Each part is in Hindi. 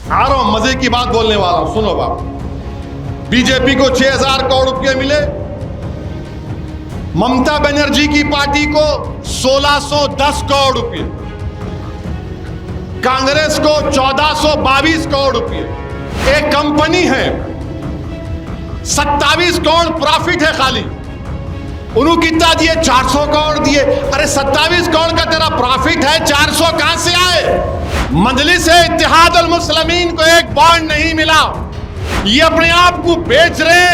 आ रहा हूं, मजे की बात बोलने वाला हूं, सुनो बाप। बीजेपी को 6,000 करोड़ रुपए मिले, ममता बनर्जी की पार्टी को 1,610 करोड़ रुपए, कांग्रेस को 1,422 करोड़ रुपए। एक कंपनी है 27 करोड़ प्रॉफिट है खाली, उन्होंने कितना दिए? 400 करोड़ दिए। अरे 27 करोड़ का तेरा प्रॉफिट है, 400 कहां से आए? मजलिस इत्तेहाद अल मुस्लिमीन को एक बॉन्ड नहीं मिला, ये अपने आप को बेच रहे,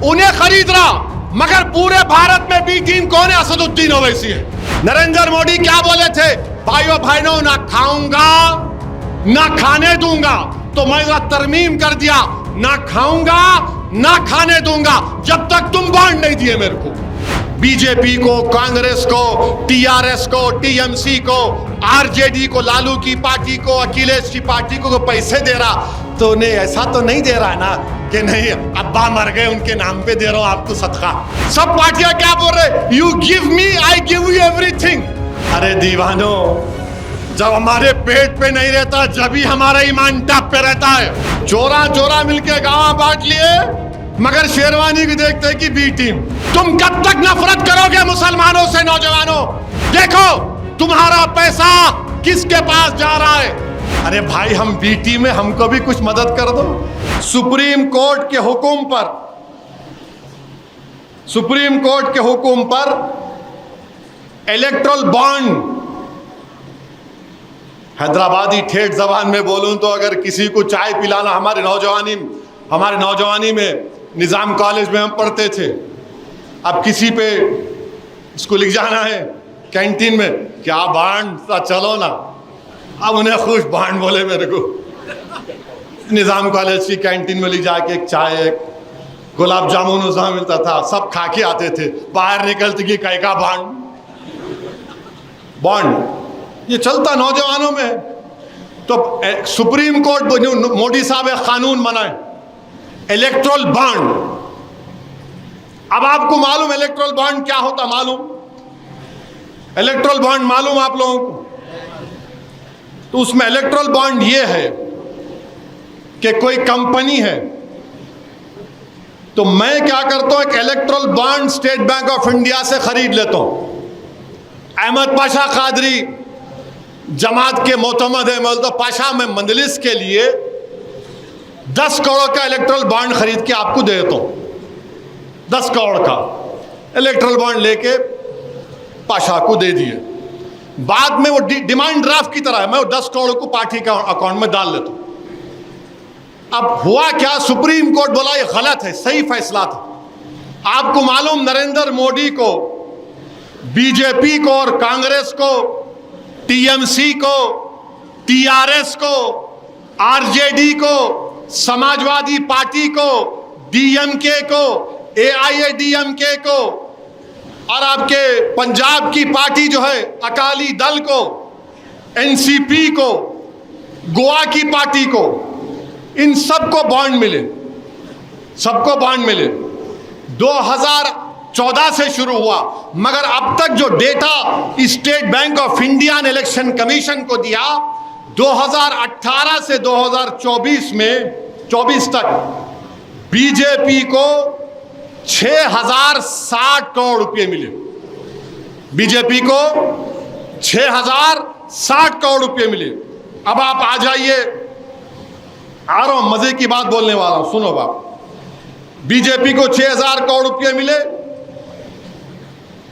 उन्हें खरीद रहा, मगर पूरे भारत में बी टीम कौन है? असदुद्दीन ओवैसी है। नरेंद्र मोदी क्या बोले थे? भाइयों बहनों, ना खाऊंगा ना खाने दूंगा, तो मैं तरमीम कर दिया, ना खाऊंगा ना खाने दूंगा जब तक तुम बॉन्ड नहीं दिए मेरे को। बीजेपी को, कांग्रेस को, टीआरएस को, टीएमसी को, आरजेडी को, लालू की पार्टी को, अखिलेश की पार्टी को पैसे दे रहा, तो उन्हें ऐसा तो नहीं दे रहा ना कि नहीं अब्बा मर गए उनके नाम पे दे रहा हूं आपको सदका। सब पार्टियां क्या बोल रहे? You give me, I give you everything. अरे दीवानो, जब हमारे पेट पे नहीं रहता, जब ही हमारा ईमान टप पे रहता है। चोरा चोरा मिलके गांव बांट लिए, मगर शेरवानी भी देखते हैं कि बी टीम। तुम कब तक नफरत करोगे मुसलमानों से? नौजवानों देखो, तुम्हारा पैसा किसके पास जा रहा है? अरे भाई, हम बी टीम में, हमको भी कुछ मदद कर दो। सुप्रीम कोर्ट के हुक्म पर, सुप्रीम कोर्ट के हुक्म पर इलेक्ट्रल बॉन्ड, हैदराबादी ठेठ जबान में बोलूं तो अगर किसी को चाय पिलाना, हमारे नौजवानी में निजाम कॉलेज में हम पढ़ते थे, अब किसी पे इसको लिख जाना है कैंटीन में, क्या बांड, चलो ना, अब उन्हें खुश बांड बोले मेरे को। निजाम कॉलेज की कैंटीन में ले जाके एक चाय, एक गुलाब जामुन उसमें मिलता था, सब खा के आते थे, बाहर निकलते कि कई का बॉन्ड ये चलता नौजवानों में। तो सुप्रीम कोर्ट, मोदी साहब एक कानून बनाए, इलेक्ट्रल बॉन्ड। अब आपको मालूम इलेक्ट्रल बॉन्ड क्या होता? मालूम इलेक्ट्रल बॉन्ड मालूम आप लोगों को? तो उसमें इलेक्ट्रल बॉन्ड ये है कि कोई कंपनी है, तो मैं क्या करता हूं, एक erectile bond state bank of India से खरीद लेता हूं। अहमद पाशा कादरी जमात के मोतमद है, तो पाशा में मंजलिस के लिए 10 करोड़ का इलेक्ट्रल बॉन्ड खरीद के आपको दे देता हूं। 10 करोड़ का इलेक्ट्रल बॉन्ड लेके पाशा को दे दिए, बाद में वो डिमांड ड्राफ्ट की तरह है, मैं वो 10 करोड़ को पार्टी के अकाउंट में डाल लेता हूं। अब हुआ क्या? सुप्रीम कोर्ट बोला ये गलत है, सही फैसला था। आपको मालूम, नरेंद्र मोदी को, बीजेपी को और कांग्रेस को, टीएमसी को, टीआरएस को, आरजेडी को, समाजवादी पार्टी को, डीएमके को, एआईएडीएमके को, और आपके पंजाब की पार्टी जो है अकाली दल को, एनसीपी को, गोवा की पार्टी को, इन सबको बॉन्ड मिले, सबको बॉन्ड मिले। 2014 से शुरू हुआ, मगर अब तक जो data state bank of India ने इलेक्शन कमीशन को दिया, 2018 से 2024 में 24 तक बीजेपी को 6,060 करोड़ रुपए मिले। बीजेपी को 6,060 करोड़ रुपए मिले। अब आप आ जाइए, आ रहा हूं, मजे की बात बोलने वाला हूं, सुनो बाप। बीजेपी को 6,000 करोड़ रुपए मिले,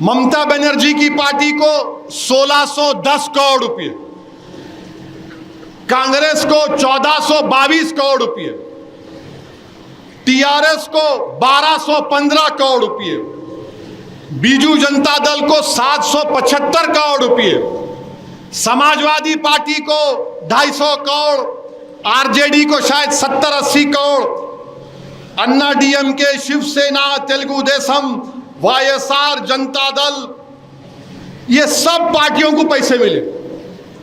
ममता बनर्जी की पार्टी को 1,610 करोड़ रुपए, कांग्रेस को 1,422 करोड़ रुपए, टीआरएस को 1,215 करोड़ रुपए, बीजू जनता दल को 775 करोड़ रुपए, समाजवादी पार्टी को 250 करोड़, आरजेडी को शायद 70-80 करोड़, अन्ना डीएमके, शिवसेना, तेलुगु देशम, वाईएसआर, जनता दल, ये सब पार्टियों को पैसे मिले,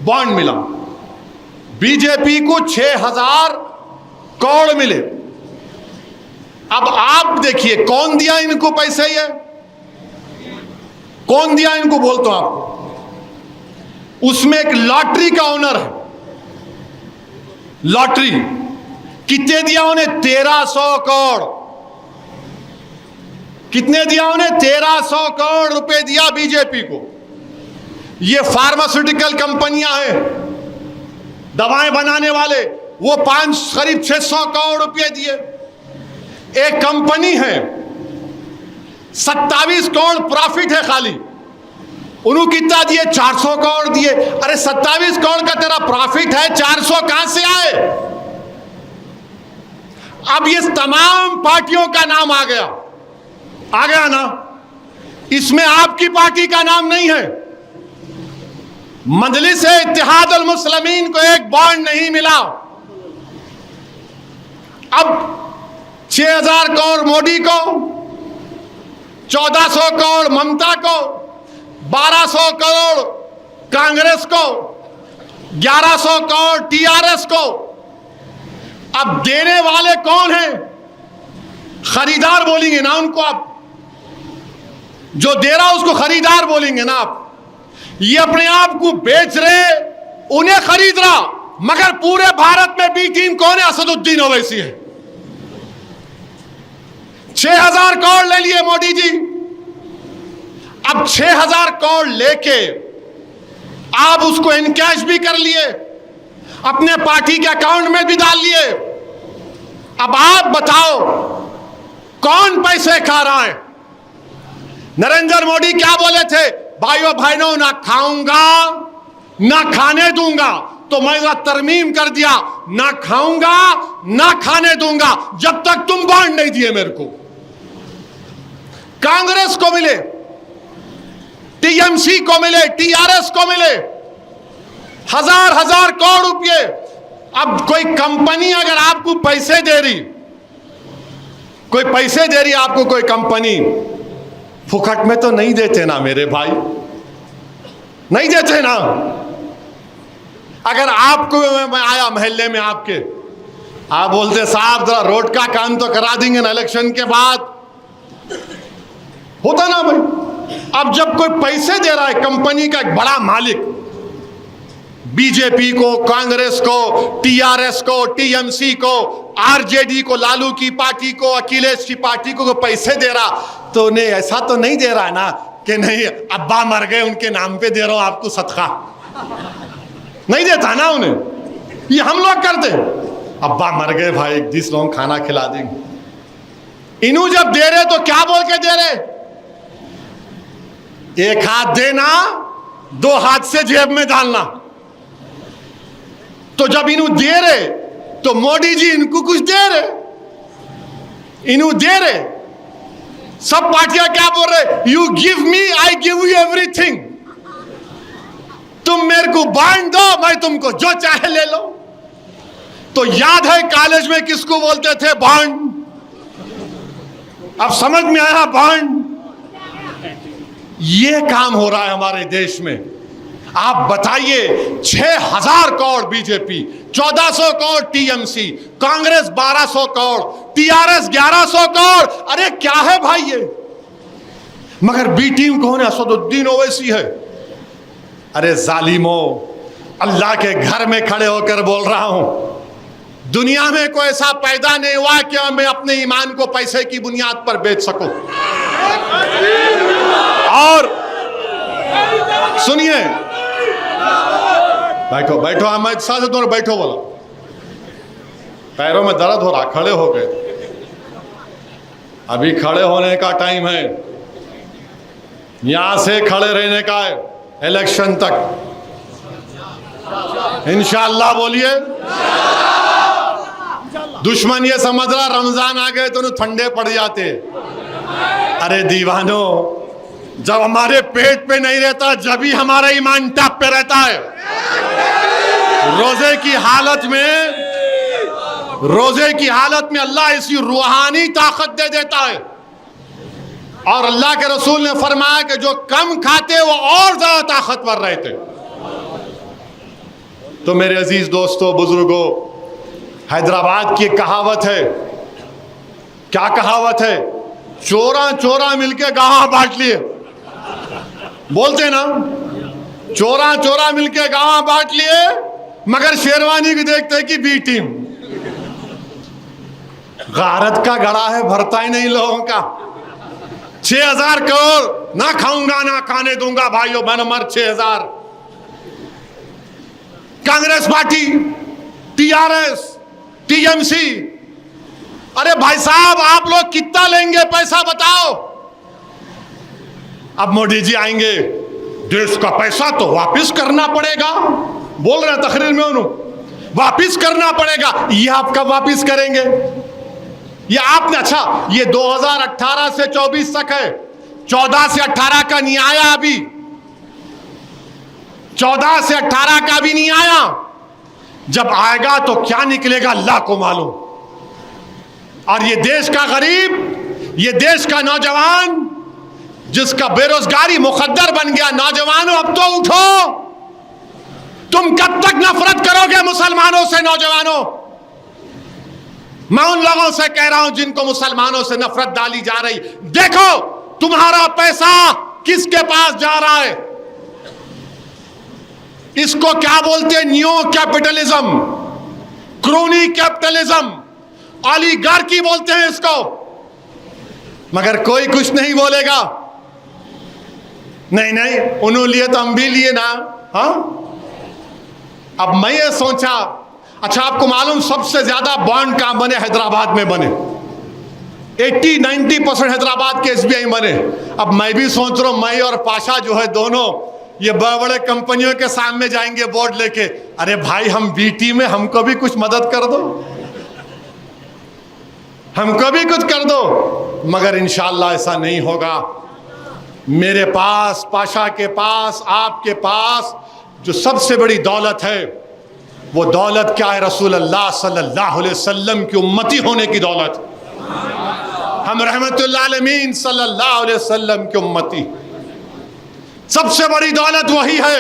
बॉन्ड मिला। बीजेपी को 6,000 करोड़ मिले। अब आप देखिए कौन दिया इनको पैसे? ये कौन दिया इनको? बोलता हूं आपको, उसमें एक लॉटरी का ओनर है, लॉटरी कितने दिया उन्हें? 1300 करोड़। कितने दिया उन्हें? 1300 करोड़ रुपए दिया बीजेपी को। ये फार्मास्यूटिकल कंपनियां हैं, दवाएं बनाने वाले, वो करीब 600 करोड़ रुपए दिए। एक कंपनी है 27 करोड़ प्रॉफिट है खाली, उन्होंने कितना दिए? 400 करोड़ दिए। अरे 27 करोड़ का तेरा प्रॉफिट है, 400 कहां से आए? अब ये तमाम पार्टियों का नाम आ गया ना, इसमें आपकी पार्टी का नाम नहीं है। मजलिस इत्तेहाद अल मुस्लिमीन को एक बॉन्ड नहीं मिला। अब 6000 करोड़ मोदी को, 1400 करोड़ ममता को, 1200 करोड़ कांग्रेस को, 1100 करोड़ टीआरएस को। अब देने वाले कौन हैं? खरीदार बोलेंगे ना उनको। आप जो दे रहा उसको खरीदार बोलेंगे ना आप। ये अपने आप को बेच रहे, उन्हें खरीद रहा, मगर पूरे भारत में बी टीम कौन है? असदुद्दीन ओवैसी है। 6000 करोड़ ले लिए मोदी जी। अब 6000 करोड़ लेके आप उसको इनकैश भी कर लिए, अपने पार्टी के अकाउंट में भी डाल लिए। अब आप बताओ कौन पैसे खा रहा है? नरेंद्र मोदी क्या बोले थे? भाइयों बहनों, ना खाऊंगा ना खाने दूंगा। तो मैं तरमीम कर दिया, ना खाऊंगा ना खाने दूंगा जब तक तुम बॉन्ड नहीं दिए मेरे को। कांग्रेस को मिले, टीएमसी को मिले, टीआरएस को मिले हजार करोड़ रुपए। अब कोई कंपनी अगर आपको पैसे दे रही, कोई पैसे दे रही आपको, कोई कंपनी फुकट में तो नहीं देते ना मेरे भाई, नहीं देते ना। अगर आपको मैं आया मोहल्ले में आपके, आप बोलते साहब जरा रोड का काम तो करा देंगे ना इलेक्शन के बाद, होता ना भाई। अब जब कोई पैसे दे रहा है, कंपनी का एक बड़ा मालिक, बीजेपी को, कांग्रेस को, टीआरएस को, टीएमसी को, आरजेडी को, लालू की पार्टी को, अखिलेश की पार्टी को पैसे दे रहा, तो उन्हें ऐसा तो नहीं दे रहा है ना कि नहीं अब्बा मर गए उनके नाम पे दे रहा हूं आपको सदका, नहीं देता ना उन्हें। ये हम लोग करते, अब्बा मर गए भाई 20 लोग खाना खिला देंगे। इन्हों जब दे रहे तो क्या बोल के दे रहे? एक हाथ देना, 2 हाथ से जेब में डालना। तो जब इन्हों दे रहे तो मोदी जी इनको कुछ दे रहे, इन्हों दे रहे। सब पार्टियां क्या बोल रहे? You give me, I give you everything. तुम मेरे को बांट दो, मैं तुमको जो चाहे ले लो। तो याद है कॉलेज में किसको बोलते थे? बॉन्ड। अब समझ में आया बॉन्ड। ये काम हो रहा है हमारे देश में। आप बताइए, 6000 crore BJP, 1400 crore TMC, Congress 1200 crore, TRS 1100 crore. अरे क्या है भाई ये? मगर बी टीम कौन है? असदुद्दीन ओवैसी है। अरे जालिमो, अल्लाह के घर में खड़े होकर बोल रहा हूं, दुनिया में कोई ऐसा पैदा नहीं हुआ कि मैं अपने ईमान को पैसे की बुनियाद पर बेच सकूं। और सुनिए, बैठो बैठो, अहमद साहब दोनों बैठो। बोला पैरों में दर्द हो रहा, खड़े हो गए। अभी खड़े होने का टाइम है, यहां से खड़े रहने का है इलेक्शन तक, इंशाअल्लाह। बोलिए। दुश्मन ये समझ रहा रमजान आ गए तो ठंडे पड़ जाते। अरे दीवानो, जब हमारे पेट पे नहीं रहता, जब ही हमारा ईमान टॉप पे रहता है। रोजे की हालत में अल्लाह ऐसी रूहानी ताकत दे देता है। और अल्लाह के रसूल ने फरमाया कि जो कम खाते वो और ज्यादा ताकतवर रहते। तो मेरे अजीज दोस्तों, बुजुर्गों, हैदराबाद की कहावत है। क्या कहावत है? चोरा चोरा मिलके गांव बांट लिए। बोलते ना, चोरा चोरा मिलके गांव बांट लिए मगर शेरवानी की देखते हैं कि बी टीम। गारत का गड़ा है, भरता ही नहीं लोगों का। 6,000 करोड़ ना खाऊंगा ना खाने दूंगा भाइयों, मन मर 6,000। कांग्रेस पार्टी, टीआरएस, टीएमसी, अरे भाई साहब आप लोग कितना लेंगे पैसा बताओ। अब मोदी जी आएंगे, देश का पैसा तो वापस करना पड़ेगा, बोल रहे हैं तकरीर में उन्होंने, वापस करना पड़ेगा। ये आप कब वापस करेंगे? ये आपने, अच्छा ये 2018 से 24 तक है, 14 से 18 का नहीं आया अभी, 14 से 18 का भी नहीं आया। जब आएगा तो क्या निकलेगा अल्लाह को मालूम। और ये देश का गरीब, ये देश का नौजवान जिसका बेरोजगारी मुकद्दर बन गया, नौजवानों अब तो उठो। तुम कब तक नफरत करोगे मुसलमानों से? नौजवानों, मैं उन लोगों से कह रहा हूं जिनको मुसलमानों से नफरत डाली जा रही, देखो तुम्हारा पैसा किसके पास जा रहा है। इसको क्या बोलते हैं? New capitalism, crony capitalism, oligarchy बोलते हैं इसको। मगर कोई कुछ नहीं बोलेगा। नहीं नहीं, उन्होंने लिए तो हम भी लिए ना। हाँ, अब मैं ये सोचा, अच्छा आपको मालूम सबसे ज्यादा बॉन्ड कहां बने? हैदराबाद में बने। 80-90% हैदराबाद के एसबीआई बने। अब मैं भी सोच रहा हूं, मैं और पाशा जो है दोनों ये बड़े बड़े कंपनियों के सामने जाएंगे बोर्ड लेके, अरे भाई हम बीटी में, हमको भी कुछ मदद कर दो, हमको भी कुछ कर दो। मगर इंशाअल्लाह ऐसा नहीं होगा। मेरे पास, पाशा के पास, आपके पास जो सबसे बड़ी दौलत है, वो दौलत क्या है? रसूल अल्लाह सल्लल्लाहु अलैहि वसल्लम की उम्मती होने की दौलत। हम रहमतुल्लाह अलमीन सल्लल्लाहु अलैहि वसल्लम की उम्मती, सबसे बड़ी दौलत वही है।